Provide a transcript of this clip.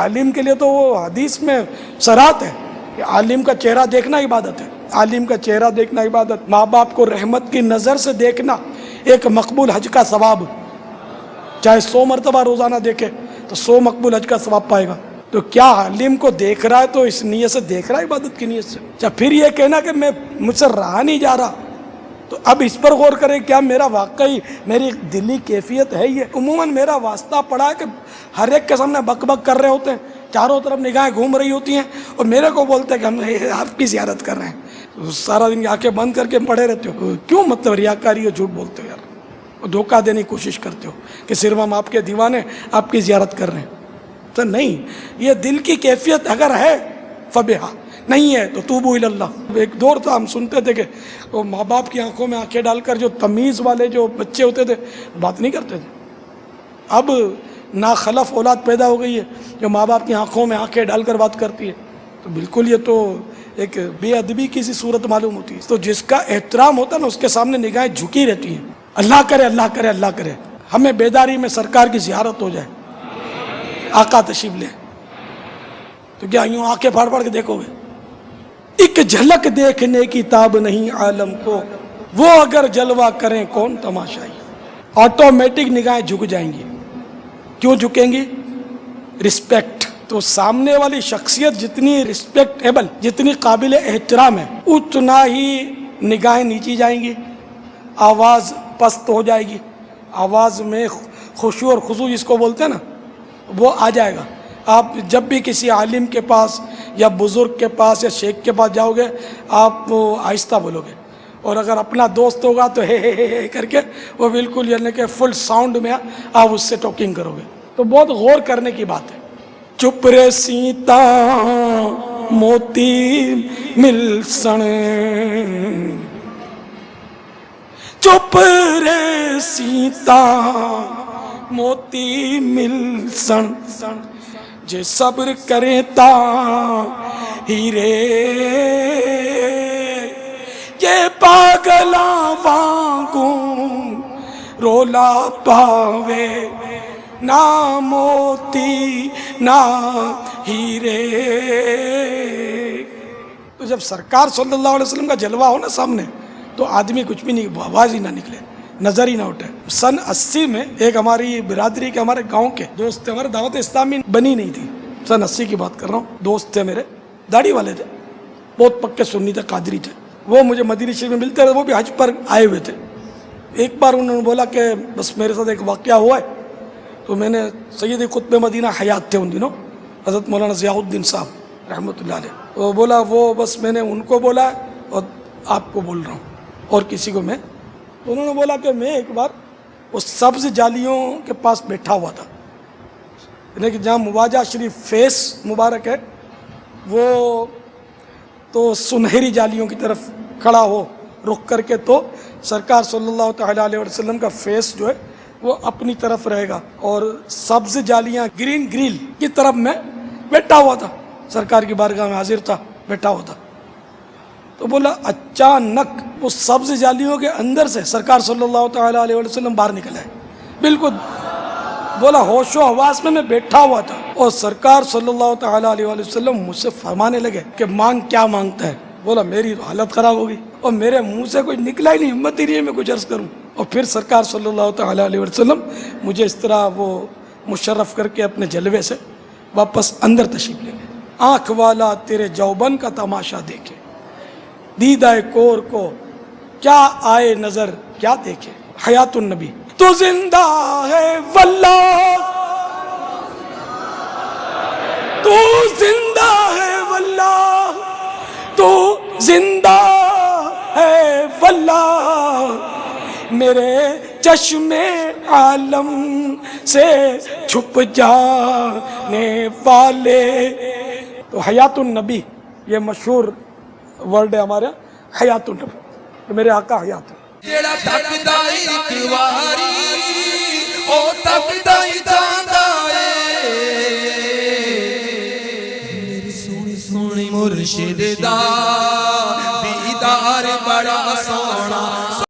عالم کے لیے تو وہ حدیث میں صراحت ہے کہ عالم کا چہرہ دیکھنا عبادت ہے، عالم کا چہرہ دیکھنا عبادت، ماں باپ کو رحمت کی نظر سے دیکھنا ایک مقبول حج کا ثواب، چاہے 100 مرتبہ روزانہ دیکھے تو 100 مقبول حج کا ثواب پائے گا۔ تو کیا عالم کو دیکھ رہا ہے تو اس نیت سے دیکھ رہا ہے، عبادت کی نیت سے؟ اچھا پھر یہ کہنا کہ مجھ سے رہا نہیں جا رہا، تو اب اس پر غور کریں، کیا میرا واقعی میری دلی کیفیت ہے یہ؟ عموماً میرا واسطہ پڑا ہے کہ ہر ایک کے سامنے بک بک کر رہے ہوتے ہیں، چاروں طرف نگاہیں گھوم رہی ہوتی ہیں اور میرے کو بولتے ہیں کہ ہم آپ کی زیارت کر رہے ہیں، سارا دن آنکھیں بند کر کے پڑے رہتے ہو، کیوں؟ مطلب ریاکاری اور جھوٹ بولتے ہو یار، دھوکہ دینے کی کوشش کرتے ہو کہ صرف ہم آپ کے دیوانے آپ کی زیارت کر رہے ہیں۔ تو نہیں، یہ دل کی کیفیت اگر ہے فبہا، نہیں ہے تو توبو الی اللہ۔ ایک دور تھا ہم سنتے تھے کہ وہ ماں باپ کی آنکھوں میں آنکھیں ڈال کر جو تمیز والے جو بچے ہوتے تھے بات نہیں کرتے تھے، اب ناخلف اولاد پیدا ہو گئی ہے جو ماں باپ کی آنکھوں میں آنکھیں ڈال کر بات کرتی ہے، تو بالکل یہ تو ایک بے ادبی کی سی صورت معلوم ہوتی ہے۔ تو جس کا احترام ہوتا ہے نا اس کے سامنے نگاہیں جھکی رہتی ہیں، اللہ کرے اللہ کرے اللہ کرے ہمیں بیداری میں سرکار کی زیارت ہو جائے، آقا تشریف لے، تو کیا یوں آنکھیں پھاڑ پھاڑ کے دیکھو گے؟ ایک جھلک دیکھنے کی تاب نہیں عالم کو، وہ اگر جلوہ کریں کون تماشائی، آٹومیٹک نگاہیں جھک جائیں گی۔ کیوں جھکیں گی؟ رسپیکٹ، تو سامنے والی شخصیت جتنی رسپیکٹیبل، جتنی قابل احترام ہے، اتنا ہی نگاہیں نیچی جائیں گی، آواز پست ہو جائے گی، آواز میں خشوع اور خضوع جس کو بولتے ہیں نا وہ آ جائے گا۔ آپ جب بھی کسی عالم کے پاس یا بزرگ کے پاس یا شیخ کے پاس جاؤ گے آپ وہ آہستہ بولو گے، اور اگر اپنا دوست ہوگا تو ہے کر کے وہ بالکل یعنی کہ فل ساؤنڈ میں آپ اس سے ٹاکنگ کرو گے۔ تو بہت غور کرنے کی بات ہے۔ چپ رے سیتا موتی مل سن، چپ رے سیتا موتی مل سن، جے صبر کرے تا ہیرے، یہ پاگلاں وانگوں رولا پاوے، نہ موتی نہ ہیرے۔ تو جب سرکار صلی اللہ علیہ وسلم کا جلوہ ہو نا سامنے تو آدمی کچھ بھی نہیں، آواز ہی نہ نکلے، نظر ہی نہ اٹھے۔ سن 80 میں ایک ہماری برادری کے ہمارے گاؤں کے دوست تھے، ہمارے دعوت اسلامی بنی نہیں تھی، سن 80 کی بات کر رہا ہوں، دوست تھے میرے، داڑھی والے تھے، بہت پکے سنی تھے، قادری تھے، وہ مجھے مدینہ شریف میں ملتے رہے، وہ بھی حج پر آئے ہوئے تھے۔ ایک بار انہوں نے بولا کہ بس میرے ساتھ ایک واقعہ ہوا ہے، تو میں نے سید قطب مدینہ حیات تھے ان دنوں، حضرت مولانا ضیاء الدین صاحب رحمۃ اللہ علیہ، وہ بولا وہ بس میں نے ان کو بولا اور آپ کو بول رہا ہوں اور کسی کو میں، انہوں نے بولا کہ میں ایک بار وہ سبز جالیوں کے پاس بیٹھا ہوا تھا، یعنی کہ جہاں مواجہ شریف فیس مبارک ہے وہ تو سنہری جالیوں کی طرف کھڑا ہو رخ کر کے، تو سرکار صلی اللہ تعالیٰ علیہ وسلم کا فیس جو ہے وہ اپنی طرف رہے گا، اور سبز جالیاں گرین گریل کی طرف میں بیٹھا ہوا تھا، سرکار کی بارگاہ میں حاضر تھا، بیٹھا ہوا تھا۔ تو بولا اچانک وہ سبز جالیوں کے اندر سے سرکار صلی اللہ تعالیٰ علیہ وسلم باہر نکل آئے، بالکل بولا ہوش و حواس میں بیٹھا ہوا تھا، اور سرکار صلی اللہ تعالیٰ علیہ وسلم مجھ سے فرمانے لگے کہ مانگ کیا مانگتا ہے؟ بولا میری حالت خراب ہو گئی اور میرے منہ سے کوئی نکلا ہی نہیں، ہمت ہی نہیں ہے میں کچھ عرض کروں۔ اور پھر سرکار صلی اللہ تعالیٰ علیہ وسلم مجھے اس طرح وہ مشرف کر کے اپنے جلوے سے واپس اندر تشریف لے گئے۔ آنکھ والا تیرے جوبن کا تماشا دیکھے، دیدہ کور کو کیا آئے نظر کیا دیکھے۔ حیات النبی تو زندہ ہے واللہ، تو زندہ ہے واللہ، تو زندہ ہے واللہ، میرے چشم عالم سے چھپ جانے والے۔ تو حیات النبی یہ مشہور ورڈ ہے ہمارے، حیات النبی، میرے آقا حیات ہے۔ جیڑا تکدا ایک واری او تکدا ہی جاندا اے، میری سونی سونی مرشد دا دیدار بڑا سونا۔